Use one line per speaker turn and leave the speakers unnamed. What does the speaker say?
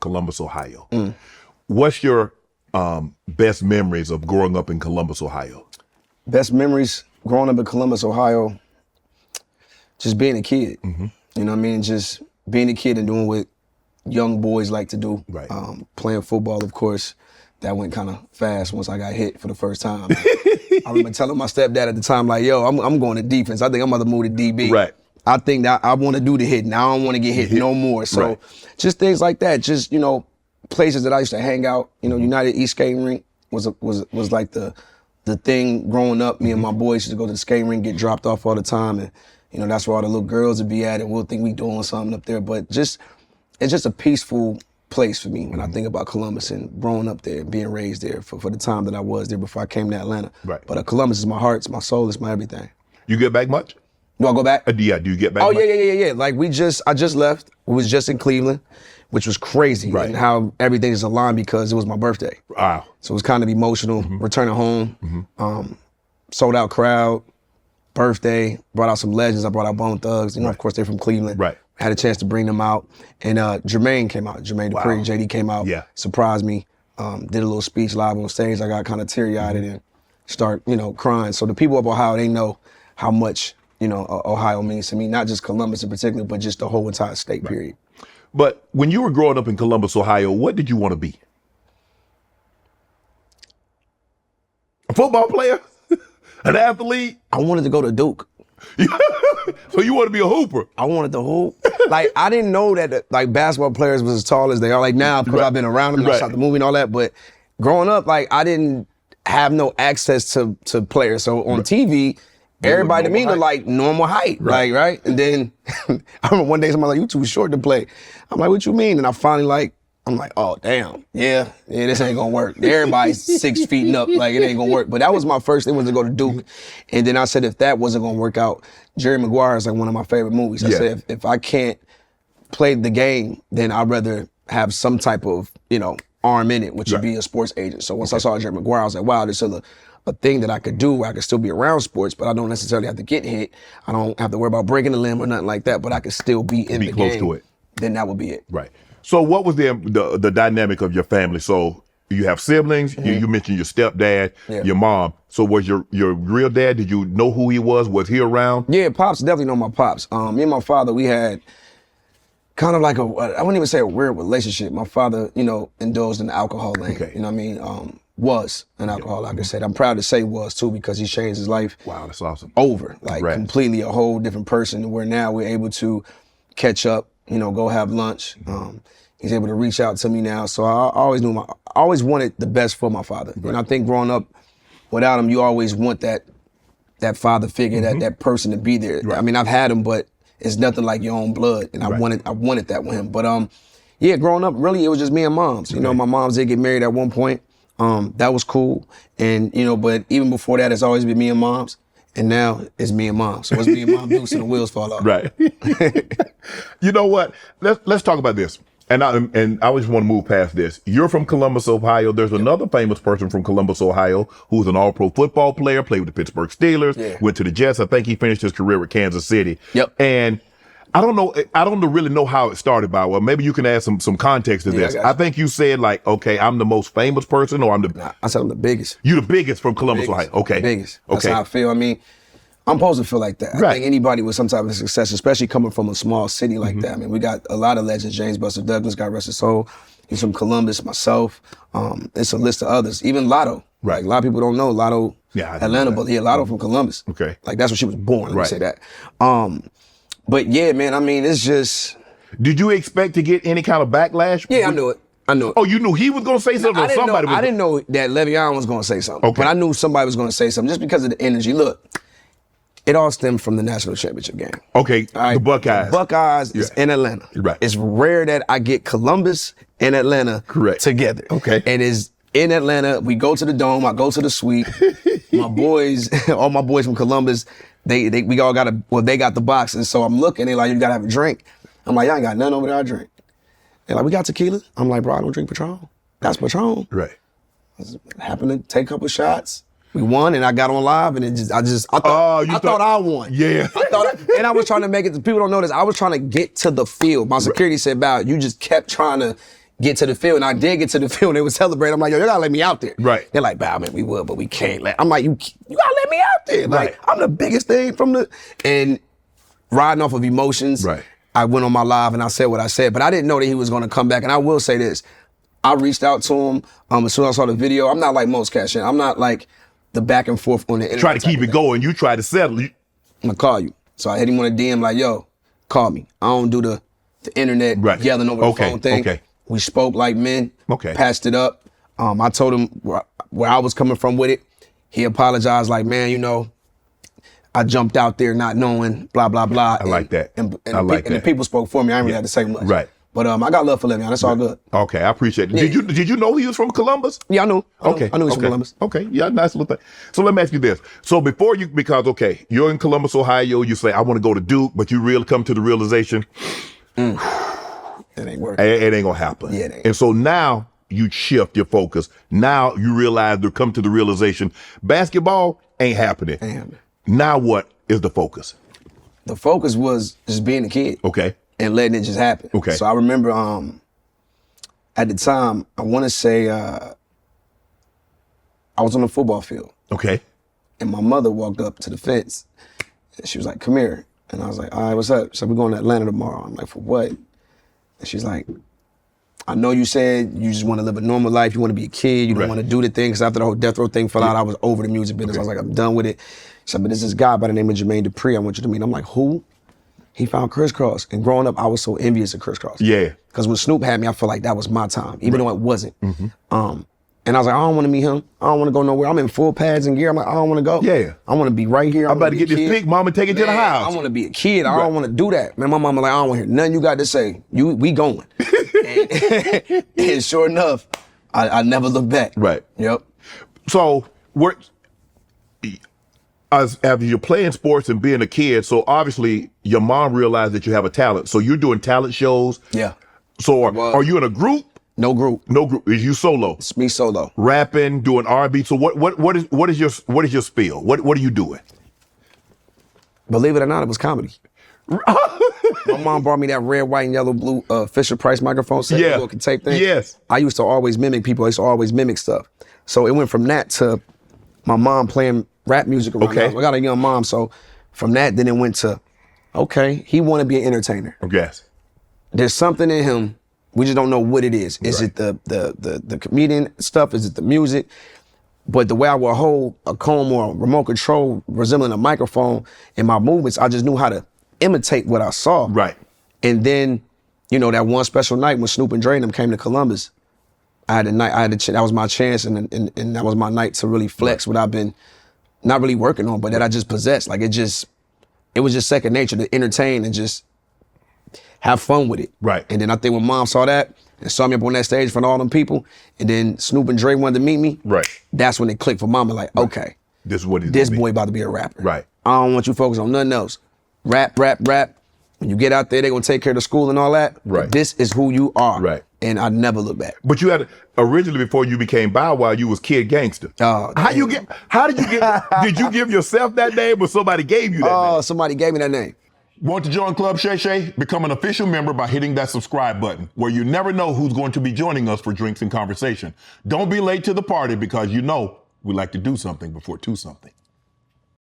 Columbus, Ohio. What's your best memories of growing up in Columbus, Ohio?
Best memories growing up in Columbus, Ohio, just being a kid. You know what I mean? Just being a kid and doing what young boys like to do.
Right.
Playing football, of course, that went kind of fast once I got hit for the first time. I remember telling my stepdad at the time, like, yo, I'm going to defense. I think I'm about to move to DB.
Right.
I think that I want to do the hitting. I don't want to get hit no more. So just things like that. Just, you know, places that I used to hang out. You know, United East Skating Rink was like the thing growing up. Me and my boys used to go to the skating rink, get dropped off all the time, and you know that's where all the little girls would be at, and we'll think we doing something up there. But it's just a peaceful place for me when I think about Columbus and growing up there, being raised there for the time that I was there before I came to Atlanta.
Right.
But Columbus is my heart, it's my soul, it's my everything.
You get back much?
Do I go back?
Yeah. Do you get back?
Oh
much?
yeah. Like I just left. We was just in Cleveland, which was crazy, and how everything is aligned because it was my birthday.
Wow.
So it was kind of emotional. Returning home, sold out crowd, birthday. Brought out some legends. I brought out Bone Thugs. You know, of course they're from Cleveland.
Right.
Had a chance to bring them out, and Jermaine came out. Jermaine Dupri, JD came out.
Yeah.
Surprised me. Did a little speech live on stage. I got kind of teary-eyed and start crying. So the people of Ohio, they know how much Ohio means to me, not just Columbus in particular, but just the whole entire state, period.
But when you were growing up in Columbus, Ohio, what did you want to be? A football player? An athlete?
I wanted to go to Duke.
So you want to be a hooper?
I wanted to hoop. Like, I didn't know that like basketball players was as tall as they are. Like now, because I've been around them, and I shot the movie and all that. But growing up, like I didn't have no access to players. So on TV, everybody to me looked like normal height, right? And then I remember one day somebody like, you too short to play. I'm like, what you mean? And I finally I'm like, oh damn, yeah, this ain't gonna work. Everybody's 6 feet and up, like it ain't gonna work. But that was my first thing, was to go to Duke. And then I said, if that wasn't gonna work out, Jerry Maguire is like one of my favorite movies. I said, if I can't play the game, then I'd rather have some type of, arm in it, which would be a sports agent. So once I saw Jerry Maguire, I was like, wow, this is a thing that I could do where I could still be around sports, but I don't necessarily have to get hit. I don't have to worry about breaking a limb or nothing like that, but I could still be in the game. Be
close to it.
Then that would be it.
Right. So what was the dynamic of your family? So you have siblings, you mentioned your stepdad, your mom. So was your real dad, did you know who he was? Was he around?
Yeah, Pops, definitely know my Pops. Me and my father, we had kind of like I wouldn't even say a weird relationship. My father, indulged in the alcohol lane.
Okay.
You know what I mean? Was an alcoholic, like I said. I'm proud to say was too, because he changed his life.
Wow, that's awesome.
Over, like completely a whole different person, where now we're able to catch up, go have lunch. He's able to reach out to me now. So I always wanted the best for my father. And I think growing up without him, you always want that father figure, that person to be there. I mean, I've had him, but it's nothing like your own blood. And I wanted that with him. But growing up, really, it was just me and moms. My moms did get married at one point. That was cool. And, but even before that, it's always been me and moms. And now it's me and mom. So it's me and mom Dukes and the wheels fall off.
Right. You know what? Let's talk about this. And I just want to move past this. You're from Columbus, Ohio. There's another famous person from Columbus, Ohio, who's an all-pro football player, played with the Pittsburgh Steelers, went to the Jets. I think he finished his career with Kansas City.
Yep.
And I don't really know how it started, by well, maybe you can add some context to this. I think you said like, okay, I'm the most famous person, or
I said I'm the biggest.
You're the biggest from Columbus, Ohio. Okay.
Biggest. That's how I feel. I mean, I'm supposed to feel like that. I think anybody with some type of success, especially coming from a small city like that. I mean, we got a lot of legends. James Buster Douglas, God rest his soul. He's from Columbus, myself. It's a list of others. Even Lotto. Like, a lot of people don't know Lotto, Atlanta, but Lotto from Columbus.
Okay.
Like, that's where she was born, let me say that. But yeah, man, I mean, it's just...
Did you expect to get any kind of backlash?
Yeah, I knew it.
Oh, you knew he was going to say something, or somebody was...
I didn't know that Veon was going to say something.
Okay.
But I knew somebody was going to say something just because of the energy. Look, it all stemmed from the national championship game.
Okay, the Buckeyes.
Buckeyes is in Atlanta.
Right.
It's rare that I get Columbus and Atlanta together.
Okay.
And it's in Atlanta. We go to the Dome. I go to the suite. My boys, all my boys from Columbus, we all got they got the box. And so I'm looking, they're like, you got to have a drink. I'm like, y'all ain't got nothing over there I drink. They're like, we got tequila. I'm like, bro, I don't drink Patron. That's Patron.
Right.
I happened to take a couple shots. We won, and I got on live, and I thought I won.
Yeah.
And I was trying to make it. People don't know this. I was trying to get to the field. My security said, "Val, you just kept trying to get to the field. And I did get to the field and they were celebrating. I'm like, yo, you gotta let me out there.
Right.
They're like, man, we would, but we can't. I'm like, you gotta let me out there. Like,
Right.
I'm the biggest thing and riding off of emotions.
Right.
I went on my live and I said what I said, but I didn't know that he was gonna come back. And I will say this, I reached out to him as soon as I saw the video. I'm not like most cats. I'm not like the back and forth on the internet.
Try to keep it going. You try to settle.
I'm gonna call you. So I hit him on a DM like, yo, call me. I don't do the internet yelling over the phone thing.
Okay.
We spoke like men.
Okay.
Passed it up. I told him where I was coming from with it. He apologized like, man, you know, I jumped out there not knowing, blah, blah, blah.
I like that.
And
that.
the people spoke for me. I didn't really have to say much.
Right.
But I got love for Le'Veon. That's all good.
Okay, I appreciate it.
Yeah.
Did you know he was from Columbus?
Yeah, I knew. I knew he was from
okay.
Columbus.
Okay, yeah, nice little thing. So let me ask you this. So before you, because, okay, you're in Columbus, Ohio, you say, I want to go to Duke, but you really come to the realization,
It ain't working.
it ain't going to happen.
Yeah, it ain't.
And so now you shift your focus. Now you realize to come to the realization, basketball ain't happening.
Ain't happening.
Now what is the focus?
The focus was just being a kid.
Okay.
And letting it just happen.
Okay.
So I remember at the time, I want to say I was on the football field.
Okay.
And my mother walked up to the fence. And she was like, come here. And I was like, all right, what's up? She said, we're going to Atlanta tomorrow. I'm like, for what? And she's like, I know you said you just want to live a normal life. You want to be a kid. You don't want to do the thing. Because after the whole death row thing fell out, I was over the music business. I was like, I'm done with it. She said, but there's this guy by the name of Jermaine Dupri I want you to meet. I'm like, who? He found Crisscross. And growing up, I was so envious of Crisscross.
Yeah.
Because when Snoop had me, I felt like that was my time, even though it wasn't.
Mm-hmm.
And I was like, I don't want to meet him. I don't want to go nowhere. I'm in full pads and gear. I'm like, I don't want to go.
Yeah.
I want to be right here.
I'm about to get this pick, mom, and take it to the house.
I want to be a kid. I don't want to do that. Man, my mama like, I don't want to hear nothing you got to say. We going. and sure enough, I never looked back.
Right.
Yep.
So after you're playing sports and being a kid, so obviously your mom realized that you have a talent. So you're doing talent shows.
Yeah.
So are you in a group?
No group.
No group. Is you solo?
It's me solo.
Rapping, doing R&B. So what is your spiel? What are you doing?
Believe it or not, it was comedy. My mom brought me that red, white, and yellow, blue Fisher Price microphone set,
Yeah.
little tape thing.
Yes.
I used to always mimic people. I used to always mimic stuff. So it went from that to my mom playing rap music around the house. I got a young mom, so from that, then it went to, okay, he want to be an entertainer.
Yes.
There's something in him. We just don't know what it is. Is it the comedian stuff? Is it the music? But the way I would hold a comb or a remote control resembling a microphone in my movements, I just knew how to imitate what I saw.
Right.
And then, you know, that one special night when Snoop and Dre and them came to Columbus, that was my chance and that was my night to really flex what I've been not really working on, but that I just possessed. Like it was just second nature to entertain and just have fun with it.
Right.
And then I think when mom saw that and saw me up on that stage in front of all them people, and then Snoop and Dre wanted to meet me,
right,
that's when it clicked for mama, like, okay,
this is what
this boy about to be a rapper.
Right.
I don't want you focused on nothing else. Rap. When you get out there, they're gonna take care of the school and all that.
Right.
This is who you are.
Right.
And I never look back.
But you had originally before you became Bow Wow, you was Kid Gangster.
Oh,
how did you get did you give yourself that name or somebody gave you that name?
Oh, somebody gave me that name.
Want to join Club Shay Shay? Become an official member by hitting that subscribe button, where you never know who's going to be joining us for drinks and conversation. Don't be late to the party because you know we like to do something before two something.